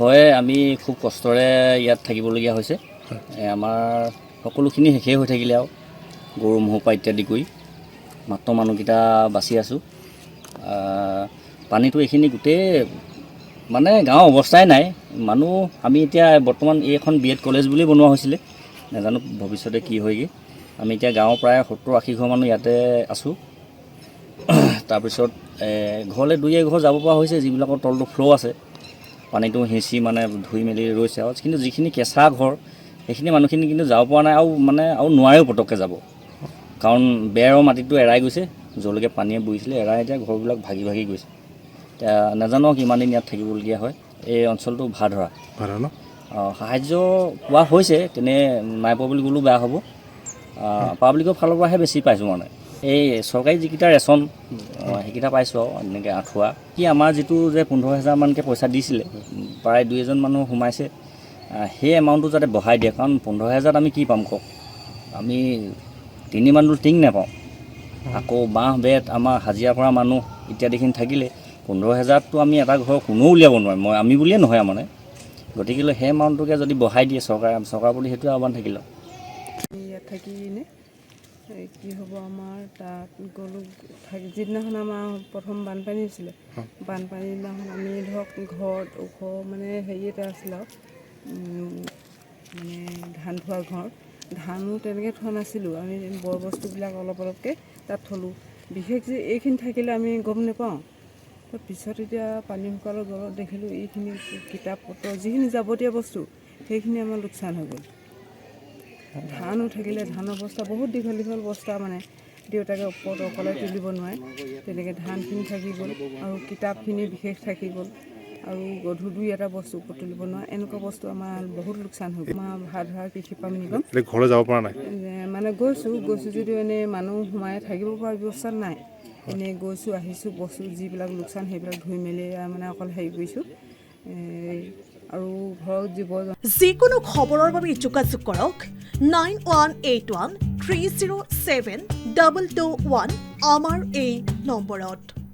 হয়, আমি খুব কষ্টৰে ইয়াত থাকিবলগীয়া হৈছে। আমাৰ সকলোখিনি শেষেই হৈ থাকিলে আৰু গৰু ম'হৰ পৰা ইত্যাদি কৰি মাত্ৰ মানুহকেইটা বাচি আছোঁ। পানীটো এইখিনি গোটেই মানে গাঁৱৰ অৱস্থাই নাই। মানুহ আমি এতিয়া বৰ্তমান এইখন BEd কলেজ বুলি বনোৱা হৈছিলে, নাজানো ভৱিষ্যতে কি হয়গৈ। আমি এতিয়া গাঁৱৰ প্ৰায় 70-80 ঘৰ মানুহ ইয়াতে আছোঁ। তাৰপিছত ঘৰলৈ 2-1 ঘৰ যাব পৰা হৈছে, যিবিলাকৰ তলটো ফ্ল' আছে, পানীটো সিঁচি মানে ধুই মেলি ৰৈছে আৰু। কিন্তু যিখিনি কেঁচা ঘৰ সেইখিনি মানুহখিনি কিন্তু যাব পৰা নাই আৰু নোৱাৰেও পটককৈ যাব, কাৰণ বেৰৰ মাটিটো এৰাই গৈছে, য'লৈকে পানীয়ে বুৰিছিলে এৰাই এতিয়া ঘৰবিলাক ভাগি ভাগি গৈছে। এতিয়া নাজানো কিমান দিন ইয়াত থাকিবলগীয়া হয়। এই অঞ্চলটো ভাড়া ন। সাহাৰ্য পোৱা হৈছে, তেনে নাই পোৱা বুলি ক'লেও বেয়া হ'ব। পাব্লিকৰ ফালৰ পৰাহে বেছি পাইছোঁ মানে। এই চৰকাৰী যিকেইটা ৰেচন সেইকেইটা পাইছোঁ আৰু এনেকৈ আঁঠুৱা কি আমাৰ যিটো যে 15,000 মানকৈ পইচা দিছিলে, প্ৰায় 2-এজন মানুহ সোমাইছে, সেই এমাউণ্টটো যাতে বঢ়াই দিয়ে, কাৰণ 15,000 আমি কি পাম কওক, আমি 3 মানটো টিং নাপাওঁ। আকৌ বাঁহ বেত আমাৰ হাজিৰা কৰা মানুহ ইত্যাদিখিনি থাকিলে 15,000টো আমি এটা ঘৰ কোনেও উলিয়াব নোৱাৰে, আমি বুলিয়ে নহয় মানে। গতিকেলৈ সেই এমাউণ্টটোকে যদি বঢ়াই দিয়ে চৰকাৰৰ প্ৰতি সেইটোৱে আহ্বান থাকিলে। ইয়াত থাকি এনে কি হ'ব, আমাৰ তাত গ'লোঁ যিদিনাখন আমাৰ প্ৰথম বানপানী হৈছিলে, বানপানীৰ দিনাখন আমি ধৰক ঘৰত ওখ মানে হেৰি এটা আছিলে আৰু মানে ধান থোৱা ঘৰ, ধানো তেনেকৈ থোৱা নাছিলোঁ। আমি বৰ বস্তুবিলাক অলপ অলপকৈ তাত থলোঁ। বিশেষ যে এইখিনি থাকিলে আমি গম নাপাওঁ। তাৰপিছত এতিয়া পানী শুকালৰ গলত দেখিলোঁ এইখিনি কিতাপ পত্ৰ যিখিনি যাৱতীয় বস্তু সেইখিনি আমাৰ লোকচান হৈ গ'ল। ধানো থাকিলে ধানৰ বস্তা বহুত দীঘল দীঘল বস্তা, মানে দেউতাকে ওপৰত অকলে তুলিব নোৱাৰে, তেনেকৈ ধানখিনি থাকি গ'ল আৰু কিতাপখিনি বিশেষ থাকি গ'ল আৰু গধুৰ 2-এটা বস্তু ওপৰত তুলিব নোৱাৰে। এনেকুৱা বস্তু আমাৰ বহুত লোকচান হৈ গ'ল। আমাৰ ভাড়া কৃষি পাম নিগম ঘৰলৈ যাব পৰা নাই, মানে গৈছোঁ যদিও এনেই মানুহ সোমাই থাকিব পৰা ব্যৱস্থা নাই। এনেই গৈছোঁ আহিছোঁ, বস্তু যিবিলাক লোকচান সেইবিলাক ধুই মেলি মানে অকল হেৰি কৰিছোঁ। আৰু ঘৰত যিকোনো খবৰৰ বাবে যোগাযোগ কৰক 9181307221 আমাৰ এই নম্বৰত।